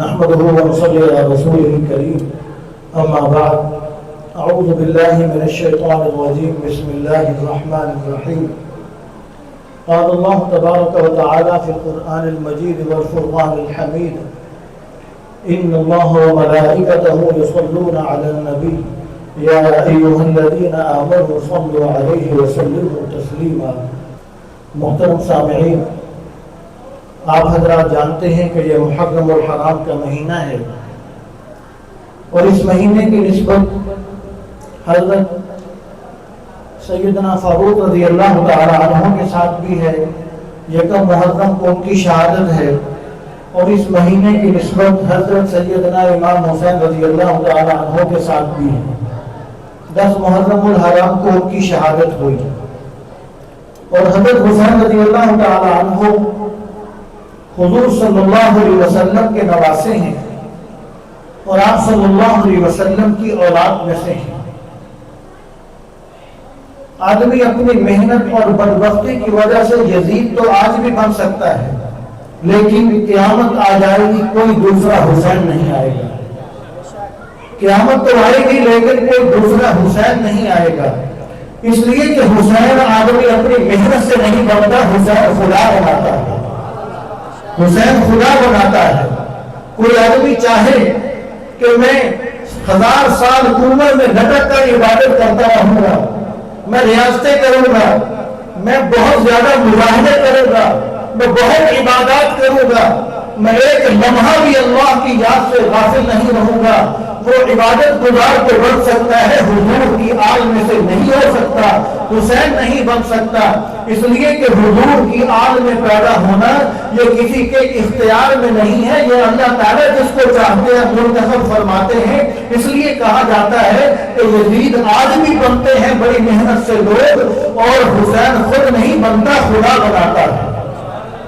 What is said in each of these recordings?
نحمده ونصلي على رسوله الكريم أما بعد أعوذ بالله من الشيطان الرجيم بسم الله الرحمن الرحيم قال الله تبارك وتعالى في القرآن المجيد والفرقان الحميد إن الله وملائكته يصلون على النبي يا أيها الذين آمنوا صلوا عليه وسلموا تسليما۔ محترم سامعین، آپ حضرات جانتے ہیں کہ یہ محرم الحرام کا مہینہ ہے اور اس مہینے کی نسبت حضرت سیدنا فاروق رضی اللہ تعالی عنہ کے ساتھ بھی ہے۔ یکم محرم کو ان کی شہادت ہے اور اس مہینے کی نسبت حضرت سیدنا امام حسین رضی اللہ تعالی عنہ کے ساتھ بھی ہے۔ 10 محرم الحرام کو ان کی شہادت ہوئی اور حضرت حسین رضی اللہ تعالی عنہ حضور صلی اللہ علیہ وسلم کے نواسے ہیں اور آپ صلی اللہ علیہ وسلم کی اولاد میں سے ہیں۔ آدمی اپنی محنت اور بدبختی کی وجہ سے یزید تو آج بھی بن سکتا ہے، لیکن قیامت آ جائے گی کوئی دوسرا حسین نہیں آئے گا۔ قیامت تو آئے گی لیکن کوئی دوسرا حسین نہیں آئے گا، اس لیے کہ حسین آدمی اپنی محنت سے نہیں بنتا، حسین خدا بناتا ہے، حسین خدا بناتا ہے۔ کوئی آدمی چاہے کہ میں 1000 سال کنویں میں لٹک کر عبادت کرتا رہوں گا، میں ریاستیں کروں گا، میں بہت زیادہ مجاہدے کروں گا، میں بہت عبادات کروں گا، میں ایک لمحہ بھی اللہ کی یاد سے غافل نہیں رہوں گا، وہ عبادت گزار تو بن سکتا ہے، حضور کی آل میں سے نہیں ہو سکتا، حسین نہیں بن سکتا۔ اس لیے کہ حضور کی آل میں پیدا ہونا یہ کسی کے اختیار میں نہیں ہے، یہ اللہ تعالیٰ جس کو چاہتے ہیں منتخب فرماتے ہیں۔ اس لیے کہا جاتا ہے کہ یزید آج بھی بنتے ہیں بڑی محنت سے لوگ، اور حسین خود نہیں بنتا، خدا بناتا ہے۔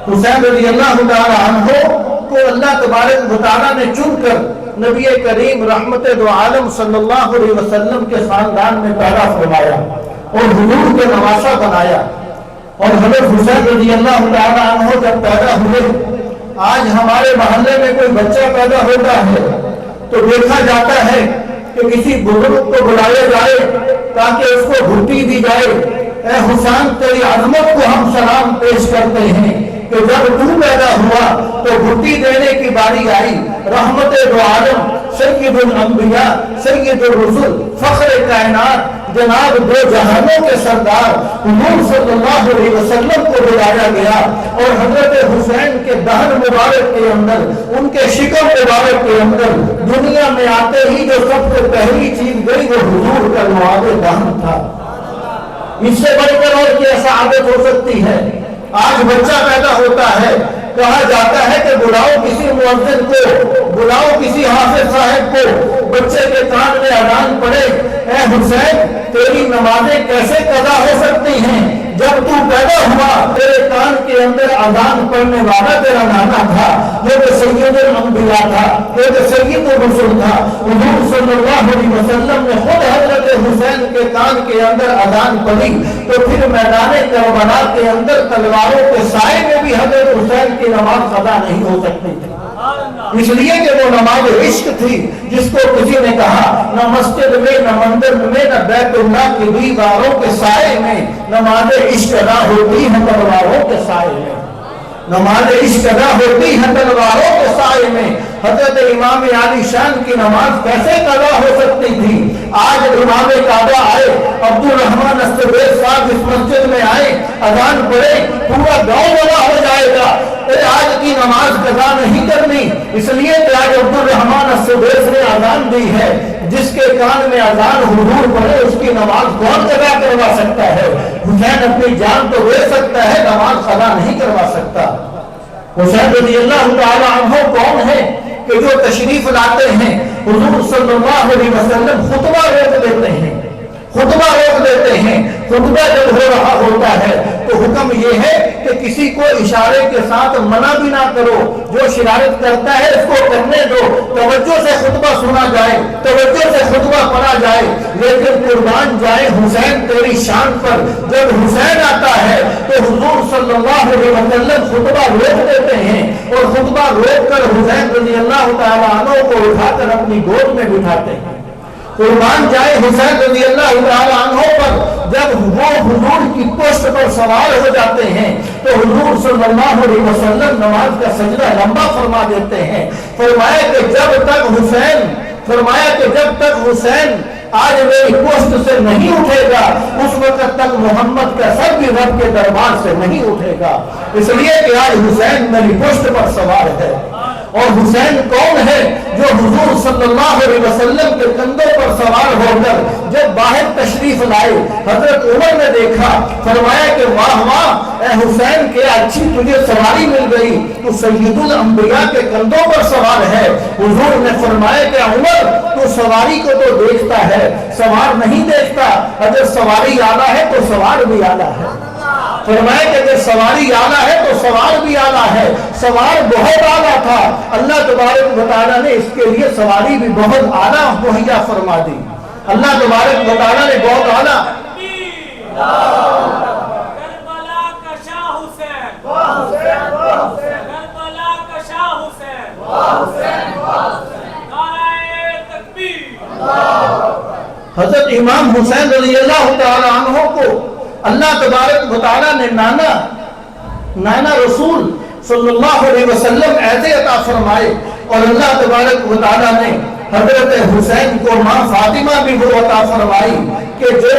حسین رضی اللہ تعالی عنہ کو اللہ تبارک و تعالیٰ نے چن کر نبی کریم رحمت دو عالم صلی اللہ علیہ وسلم کے خاندان میں پیدا فرمایا اور حضور کے نواسہ بنایا۔ اور حضرت حسین رضی اللہ تعالی عنہ جب پیدا ہوئے، آج ہمارے محلے میں کوئی بچہ پیدا ہوتا ہے تو دیکھا جاتا ہے کہ کسی بزرگ کو بلایا جائے تاکہ اس کو گھٹی دی جائے، اے حسین تیری عظمت کو ہم سلام پیش کرتے ہیں کہ جب تو پیدا ہوا تو گھٹی دینے کی باری آئی۔ رحمت دو عالم، سید الانبیاء، سید الرسل، فخر کائنات، جناب دو جہانوں کے سردار حضور صلی اللہ علیہ وسلم کو بلایا گیا، اور حضرت حسین کے دہن مبارک کے اندر، ان کے شکم مبارک کے اندر دنیا میں آتے ہی جو سب سے پہلی چیز گئی وہ حضور کا لعاب دہن تھا۔ اس سے بڑھ کر اور کیا سعادت ہو سکتی ہے؟ آج بچہ پیدا ہوتا ہے، کہا جاتا ہے کہ بلاؤ کسی مؤذن کو، بلاؤ کسی حافظ صاحب کو، بچے کے کان میں اذان پڑے، اے حسین تیری نمازیں کیسے قضا ہو سکتی ہیں؟ جب تو پیدا ہوا تیرے کان کے اندر اذان پڑھنے والا تیرا نانا تھا، جو کہ سید الانبیاء تھا، جو کہ سید الرسل تھا۔ حضور صلی اللہ علیہ وسلم نے خود حضرت حسین کے کان کے اندر اذان پڑھی تو پھر میدان کربلا کے اندر تلواروں کے سائے میں بھی حضرت حسین کی نماز قضا نہیں ہو سکتی تھی، اس لیے کہ وہ نماز عشق تھی، جس کو کسی نے کہا نہ مسجد میں، نہ مندر میں، نہ بیت اللہ کی دیواروں کے سائے میں نماز عشق ادا ہوتی ہے تلواروں کے سائے میں، نماز عشق ادا ہوتی ہے تلواروں کے سائے میں۔ حضرت امام علی شان کی نماز کیسے قضا ہو سکتی تھی؟ آج امام کعبہ آئے، عبد الرحمن الصبیح صاحب اس مسجد میں آئے، اذان پڑھے، پورا گاؤں جمع ہو جائے گا، آج کی نماز قضا نہیں کرنی، اس لیے کہ آج عبد الرحمن الصبیح نے اذان دی ہے، جس کے کان میں اذان حضور پڑھے اس کی نماز کون قضا کروا سکتا ہے؟ حسین اپنی جان تو دے سکتا ہے، نماز قضا نہیں کروا سکتا۔ حسین رضی اللہ تعالی عنہ کون ہے کہ جو تشریف لاتے ہیں، حضور صلی اللہ علیہ وسلم خطبہ روک دیتے ہیں، خطبہ روک دیتے ہیں۔ خطبہ جب ہو رہا ہوتا ہے تو حکم یہ ہے کہ کسی کو اشارے کے ساتھ منع بھی نہ کرو، جو شرارت کرتا ہے اس کو کرنے دو، توجہ سے خطبہ سنا جائے، توجہ سے خطبہ پڑھا جائے۔ لیکن قربان جائے حسین تیری شان پر، جب حسین آتا ہے تو حضور صلی اللہ علیہ وسلم خطبہ روک دیتے ہیں اور خطبہ روک کر حسین رضی اللہ تعالیٰ عنہ کو اٹھا کر اپنی گود میں بٹھاتے ہیں۔ قربان جائے حسین رضی اللہ تعالیٰ عنہ پر جب وہ حضور کی پشت پر سوار ہو جاتے ہیں تو حضور صلی اللہ علیہ وسلم نماز کا سجدہ لمبا فرما دیتے ہیں۔ فرمایا کہ جب تک حسین آج میری پشت سے نہیں اٹھے گا اس وقت تک محمد کا سر بھی رب کے دربار سے نہیں اٹھے گا، اس لیے کہ آج حسین میری پشت پر سوار ہے۔ اور حسین کون ہے؟ جو حضور صلی اللہ علیہ وسلم کے کندھوں پر سوار ہو کر جب باہر تشریف لائے، حضرت عمر نے دیکھا، فرمایا کہ واہ واہ اے حسین کیا اچھی تجھے سواری مل گئی، تو سید الانبیاء کے کندھوں پر سوار ہے۔ حضور نے فرمایا کہ عمر تو سواری کو تو دیکھتا ہے، سوار نہیں دیکھتا، اگر سواری اعلیٰ ہے تو سوار بھی اعلیٰ ہے۔ فرمایا کہ اگر سواری اعلیٰ ہے تو سوار بھی اعلیٰ ہے۔ سوار بہت اعلیٰ تھا، اللہ تبارک و تعالیٰ نے اس کے لیے سواری بھی بہت اعلیٰ مہیا فرما دی۔ اللہ تبارک و تعالیٰ نے بہت اعلیٰ کربلا کا شاہ حسین، کربلا کا شاہ حسین، نعرہ تکبیر۔ حضرت امام حسین رضی اللہ تعالیٰ عنہ کو اللہ تبارک و تعالیٰ نے نانا رسول صلی اللہ علیہ وسلم ایسے عطا فرمائے، اور اللہ تبارک و تعالیٰ نے حضرت حسین کو ماں فاطمہ بھی وہ عطا فرمائی کہ جو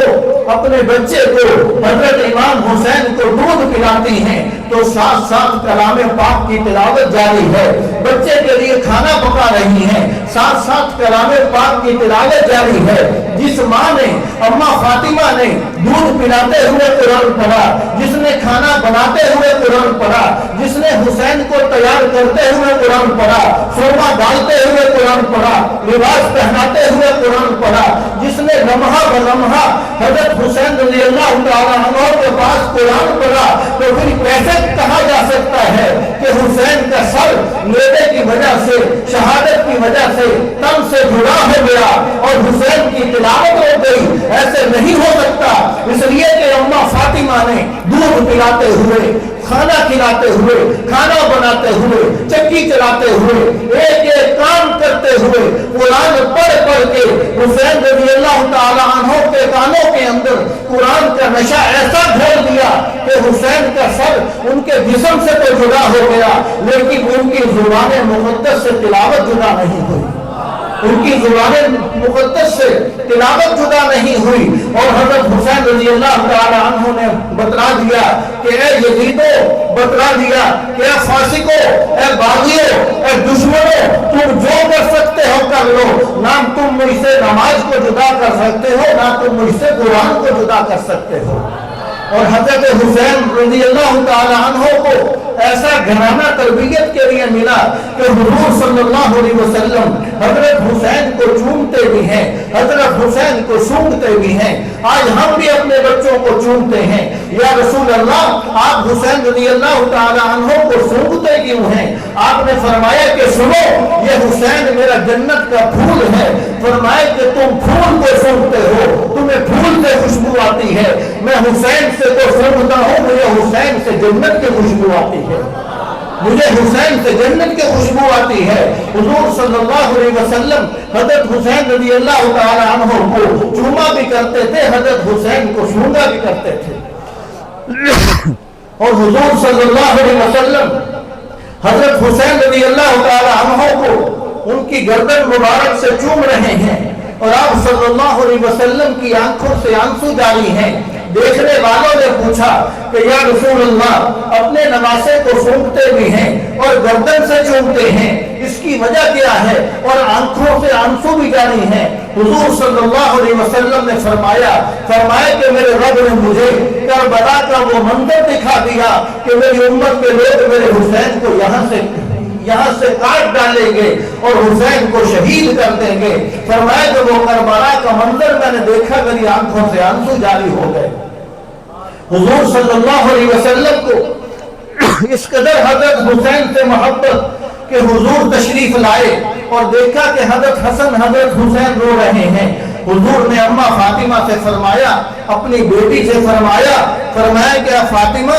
اپنے بچے کو حضرت امام حسین کو دودھ پلاتی ہیں تو ساتھ ساتھ کلام پاک کی تلاوت جاری ہے، بچے کے لیے کھانا پکا رہی ہیں، ساتھ ساتھ کلام پاک کی تلاوت جاری ہے۔ جس ماں نے اماں فاطمہ نے دودھ پلاتے ہوئے قرآن پڑھا، جس نے کھانا بناتے ہوئے قرآن پڑھا، جس نے حسین کو تیار کرتے ہوئے قرآن پڑھا، سرما ڈالتے ہوئے قرآن پڑھا، لباس پہناتے ہوئے قرآن پڑھا، جس نے لمحہ بلمحہ حضرت حسین رضی اللہ تعالیٰ عنہ کے پاس قرآن پڑھا، تو پھر کیسے کہا جا سکتا ہے کہ حسین کا سر نیڑے کی وجہ سے، شہادت کی وجہ سے تن سے جڑا ہو گیا اور حسین کی تلاوت ہو گئی؟ ایسے نہیں ہو سکتا، اس لیے کہ اماں فاطمہ نے دودھ پلاتے ہوئے، کھانا کھلاتے ہوئے، کھانا بناتے ہوئے، چکی چلاتے ہوئے، ایک ایک کام کرتے ہوئے قرآن پڑھ کے حسین رضی اللہ تعالیٰ عنہ کے کانوں کے اندر قرآن کا نشہ ایسا گھول دیا کہ حسین کا سر ان کے جسم سے تو جدا ہو گیا، لیکن ان کی زبان مقدس سے تلاوت جدا نہیں ہوئی، ان کی زبان مقدس سے تلاوت جدا نہیں ہوئی۔ اور حضرت حسین رضی اللہ تعالیٰ عنہ نے بتلا دیا کہ اے یزیدو، بتلا دیا کہ اے فاسقو، اے باغیو، اے دشمنو، تم جو کر سکتے ہو کر لو، نہ تم مجھ سے نماز کو جدا کر سکتے ہو، نہ تم مجھ سے قرآن کو جدا کر سکتے ہو۔ اور حضرت حسین رضی اللہ تعالیٰ عنہ کو ایسا گھرانہ تربیت کے لیے ملا کہ حضور صلی اللہ علیہ وسلم حضرت حسین کو چومتے بھی ہیں، حضرت حسین کو سونگتے بھی ہیں۔ آج ہم بھی اپنے بچوں کو چومتے ہیں، یا رسول اللہ آپ حسین رضی اللہ تعالیٰ عنہ کو سونگتے کیوں ہیں؟ آپ نے فرمایا کہ سنو، یہ حسین میرا جنت کا پھول ہے۔ فرمایا کہ تم پھول کو سونگتے ہو، تمہیں پھول سے خوشبو آتی ہے، میں حسین سے تو سونگتا ہوں، مجھے حسین سے جنت کی خوشبو آتی ہے، مجھے حسین سے جنت کی خوشبو آتی ہے۔ حضور صلی اللہ علیہ وسلم حضرت حسین رضی اللہ تعالیٰ عنہ کو چوما بھی کرتے تھے، حضرت حسین کو سونگا بھی کرتے تھے۔ اور حضور صلی اللہ علیہ وسلم حضرت حسین رضی اللہ تعالیٰ عنہ کو ان کی گردن مبارک سے چوم رہے ہیں، اور آپ صلی اللہ علیہ وسلم کی آنکھوں سے آنسو جاری ہیں۔ دیکھنے والوں نے پوچھا کہ یا رسول اللہ اپنے نواسے کو سونگتے بھی ہیں اور گردن سے چومتے ہیں، اس کی وجہ کیا ہے؟ اور آنکھوں سے آنسو بھی جاری ہیں۔ حضور صلی اللہ علیہ وسلم نے فرمایا کہ میرے رب نے مجھے کربلا کا وہ منظر دکھا دیا کہ میری امت کے لوگ میرے حسین کو یہاں سے کاٹ ڈالیں گے اور حسین کو شہید کر دیں گے۔ فرمایا کہ وہ کربلا کا منظر میں نے دیکھا، میری آنکھوں سے آنسو جاری ہو گئے۔ حضور صلی اللہ علیہ وسلم کو اس قدر حضرت حسین سے محبت کہ حضور تشریف لائے اور دیکھا کہ حضرت حسن حضرت حسین رو رہے ہیں۔ حضور نے اماں فاطمہ سے فرمایا، اپنی بیٹی سے فرمایا کہ فاطمہ،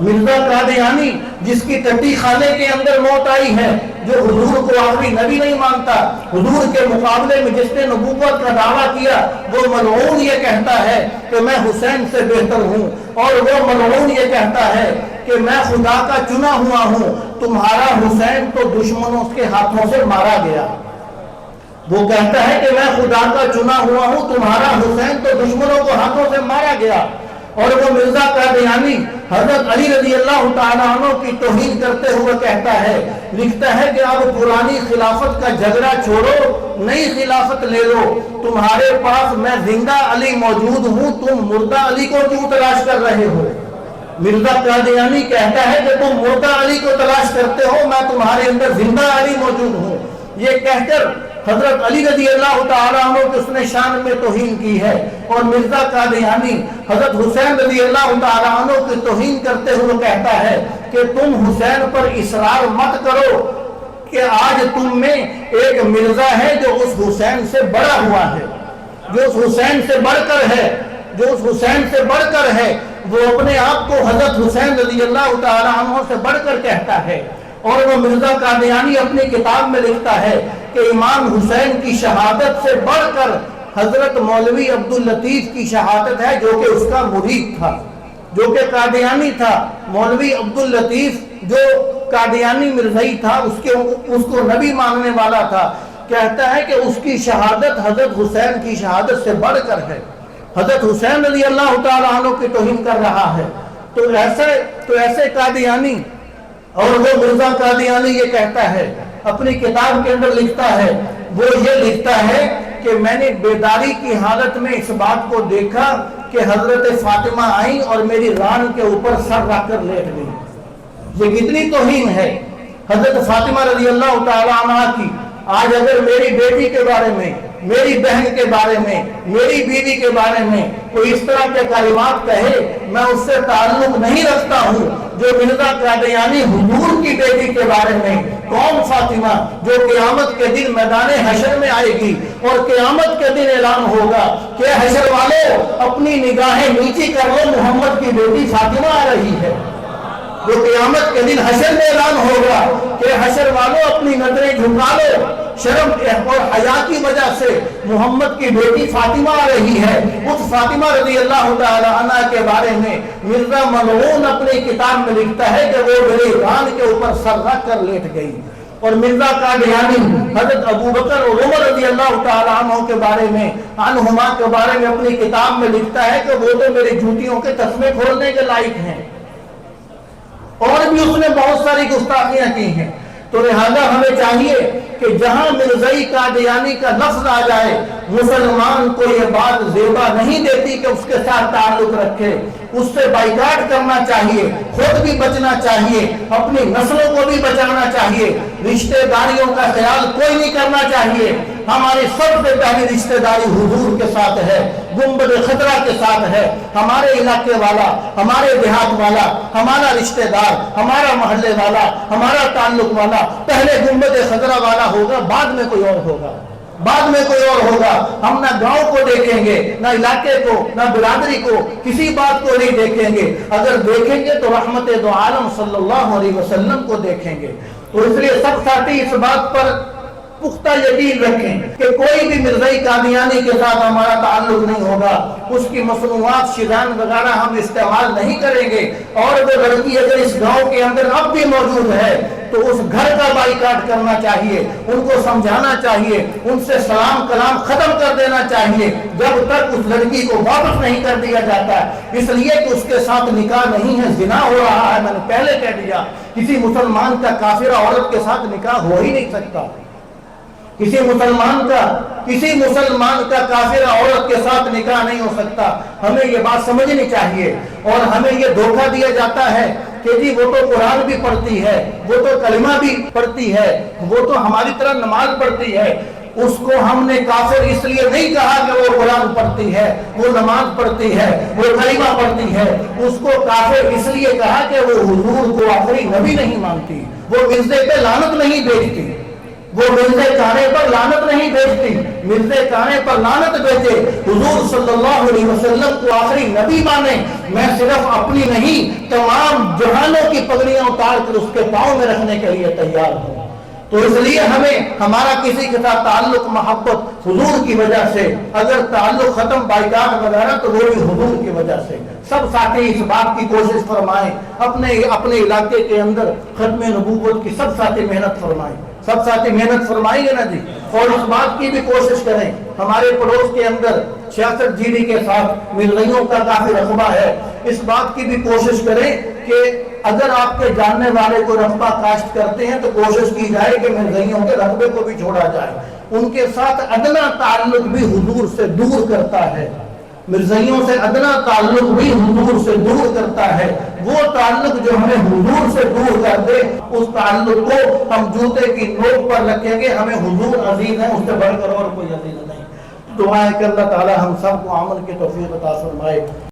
مرزا قادیانی جس کی ٹٹی خانے کے اندر موت آئی ہے، جو حضور کو آخری نبی نہیں مانتا، حضور کے مقابلے میں جس نے نبوت کا دعویٰ کیا، وہ ملعون یہ کہتا ہے کہ میں حسین سے بہتر ہوں، اور وہ ملعون یہ کہتا ہے کہ میں خدا کا چنا ہوا ہوں، تمہارا حسین تو دشمنوں کے ہاتھوں سے مارا گیا۔ وہ کہتا ہے کہ میں خدا کا چنا ہوا ہوں، تمہارا حسین تو دشمنوں کو ہاتھوں سے مارا گیا۔ اور وہ مرزا قادیانی حضرت علی رضی اللہ تعالیٰ عنہ کی توہین کرتے ہوئے کہتا ہے، لکھتا ہے کہ اب پرانی خلافت کا جھگڑا چھوڑو، نئی خلافت لے لو، تمہارے پاس میں زندہ علی موجود ہوں، تم مردہ علی کو کیوں تلاش کر رہے ہو؟ مرزا قادیانی کہتا ہے کہ تم مردہ علی کو تلاش کرتے ہو، میں تمہارے اندر زندہ علی موجود ہوں۔ یہ کہہ کر حضرت علی رضی اللہ تعالیٰ عنہ کی اس نے شان میں توہین کی ہے، اور مرزا قادیانی حضرت حسین رضی اللہ تعالیٰ عنہ کی توہین کرتے ہوئے کہتا ہے کہ تم حسین پر اصرار مت کرو کہ آج تم میں ایک مرزا ہے جو اس حسین سے بڑا ہوا ہے، جو اس حسین سے بڑھ کر ہے، جو اس حسین سے بڑھ کر ہے، وہ اپنے آپ کو حضرت حسین رضی اللہ تعالیٰ عنہ سے بڑھ کر کہتا ہے۔ اور وہ مرزا قادیانی اپنی کتاب میں لکھتا ہے کہ امام حسین کی شہادت سے بڑھ کر حضرت مولوی عبداللطیف کی شہادت ہے، جو کہ اس کا مرید تھا، جو کہ قادیانی تھا۔ مولوی عبداللطیف جو قادیانی مرزائی تھا، اس کو نبی ماننے والا تھا، کہتا ہے کہ اس کی شہادت حضرت حسین کی شہادت سے بڑھ کر ہے۔ حضرت حسین رضی اللہ تعالیٰ عنہ کی توہین کر رہا ہے۔ تو ایسے قادیانی، اور وہ مرزا قادیانی یہ کہتا ہے، اپنی کتاب کے اندر لکھتا ہے، وہ یہ لکھتا ہے کہ میں نے بیداری کی حالت میں اس بات کو دیکھا کہ حضرت فاطمہ آئیں اور میری ران کے اوپر سر رکھ کر لیٹ گئی۔ یہ کتنی توہین ہے حضرت فاطمہ رضی اللہ تعالیٰ عنہ کی۔ آج اگر میری بیٹی کے بارے میں، میری بہن کے بارے میں، میری بیوی کے بارے میں کوئی اس طرح کے کلمات کہے، میں اس سے تعلق نہیں رکھتا ہوں۔ جو مرزا قادیانی حضور کی بیٹی کے بارے میں، کون فاطمہ، جو قیامت کے دن میدان حشر میں آئے گی، اور قیامت کے دن اعلان ہوگا کہ حشر والوں اپنی نگاہیں نیچی کر لو، محمد کی بیٹی فاطمہ آ رہی ہے۔ جو قیامت کے دن حشر میں اعلان ہوگا کہ حشر والوں اپنی نظریں جھکا لو، شرم اور حیا کی وجہ سے محمد کی بیٹی فاطمہ آ رہی ہے۔ اس فاطمہ رضی اللہ تعالی عنہ کے بارے میں مرزا ملعون اپنی کتاب میں لکھتا ہے کہ وہ میری ران کے اوپر سر رکھ کر لیٹ گئی۔ اور مرزا قادیانی حضرت ابوبکر اور عمر رضی اللہ تعالی عنہ کے بارے میں، عنہما کے بارے میں اپنی کتاب میں لکھتا ہے کہ وہ تو میری جوتیوں کے تسمے کھولنے کے لائق ہیں۔ اور بھی اس نے بہت ساری گستاخیاں کی ہیں۔ تو لہذا ہمیں چاہیے کہ جہاں مرزائی قادیانی کا لفظ آ جائے، مسلمان کو یہ بات زیبا نہیں دیتی کہ اس کے ساتھ تعلق رکھے، اس سے بائیکاٹ کرنا چاہیے، خود بھی بچنا چاہیے، اپنی نسلوں کو بھی بچانا چاہیے، رشتہ داریوں کا خیال کوئی نہیں کرنا چاہیے۔ ہماری سب سے پہلی رشتہ داری حضور کے ساتھ ہے، گنبد خضرا کے ساتھ ہے۔ ہمارے علاقے والا، ہمارے دیہات والا، ہمارا رشتہ دار، ہمارا محلے والا، ہمارا تعلق والا پہلے گنبد خضرا والا ہوگا، بعد میں کوئی اور ہوگا، بعد میں کوئی اور ہوگا۔ ہم نہ گاؤں کو دیکھیں گے، نہ علاقے کو، نہ برادری کو، کسی بات کو نہیں دیکھیں گے۔ اگر دیکھیں گے تو رحمت دو عالم صلی اللہ علیہ وسلم کو دیکھیں گے۔ تو اس لیے سب ساتھی اس بات پر پختہ یقین رکھیں کہ کوئی بھی مرزائی قادیانی کے ساتھ ہمارا تعلق نہیں ہوگا، اس کی مصنوعات شیطان وغیرہ ہم استعمال نہیں کریں گے۔ اور وہ لڑکی اگر اس گاؤں کے اندر اب بھی موجود ہے تو اس گھر کا بائیکاٹ کرنا چاہیے، ان کو سمجھانا چاہیے، ان سے سلام کلام ختم کر دینا چاہیے جب تک اس لڑکی کو واپس نہیں کر دیا جاتا ہے، اس لیے کہ اس کے ساتھ نکاح نہیں ہے، زنا ہو رہا ہے۔ میں نے پہلے کہہ دیا، کسی مسلمان کا کافرہ عورت کے ساتھ نکاح ہو ہی نہیں سکتا۔ کسی مسلمان کا کافرہ عورت کے ساتھ نکاح نہیں ہو سکتا۔ ہمیں یہ بات سمجھنی چاہیے۔ اور ہمیں یہ دھوکہ دیا جاتا ہے کہ جی وہ تو قرآن بھی پڑھتی ہے، وہ تو کلمہ بھی پڑھتی ہے، وہ تو ہماری طرح نماز پڑھتی ہے۔ اس کو ہم نے کافر اس لیے نہیں کہا کہ وہ قرآن پڑھتی ہے، وہ نماز پڑھتی ہے، وہ کلمہ پڑھتی ہے۔ اس کو کافر اس لیے کہا کہ وہ حضور کو آخری نبی نہیں مانتی، وہ مرزے پہ لعنت نہیں بھیجتی، وہ مرزے کہنے پر لعنت نہیں بھیجتی۔ مرزے کانے پر لعنت بھیجے، حضور صلی اللہ علیہ وسلم کو آخری نبی مانے، میں صرف اپنی نہیں تمام جہانوں کی پگڑیاں اتار کر اس کے پاؤں میں رکھنے کے لیے تیار ہوں۔ تو اس لیے ہمیں ہمارا کسی کے ساتھ تعلق محبت حضور کی وجہ سے، اگر تعلق ختم بائیکاٹ وغیرہ تو وہ بھی حضور کی وجہ سے۔ سب ساتھی اس بات کی کوشش فرمائیں، اپنے علاقے کے اندر ختم نبوت کی سب ساتھی محنت فرمائیں، سب ساتھی محنت فرمائیں گے نا جی، اور اس بات کی بھی کوشش کریں ہمارے پڑوس کے اندر 66 جی ڈی کے ساتھ مرغیوں کا کافی رقبہ ہے، اس بات کی بھی کوشش کریں کہ اگر آپ کے جاننے والے کو رقبہ کاشت کرتے ہیں تو کوشش کی جائے کہ مرغیوں کے رقبے کو بھی چھوڑا جائے، ان کے ساتھ ادنا تعلق بھی حضور سے دور کرتا ہے، مرزائیوں سے ادنا تعلق بھی حضور سے دور کرتا ہے، وہ تعلق جو ہمیں حضور سے دور کر دے اس تعلق کو ہم جوتے کی نوک پر رکھیں گے، ہمیں حضور عزیز ہے، اس سے بڑھ کر اور کوئی عزیز نہیں۔ دعا ہے کہ اللہ تعالی ہم سب کو عمل کی توفیق عطا فرمائے۔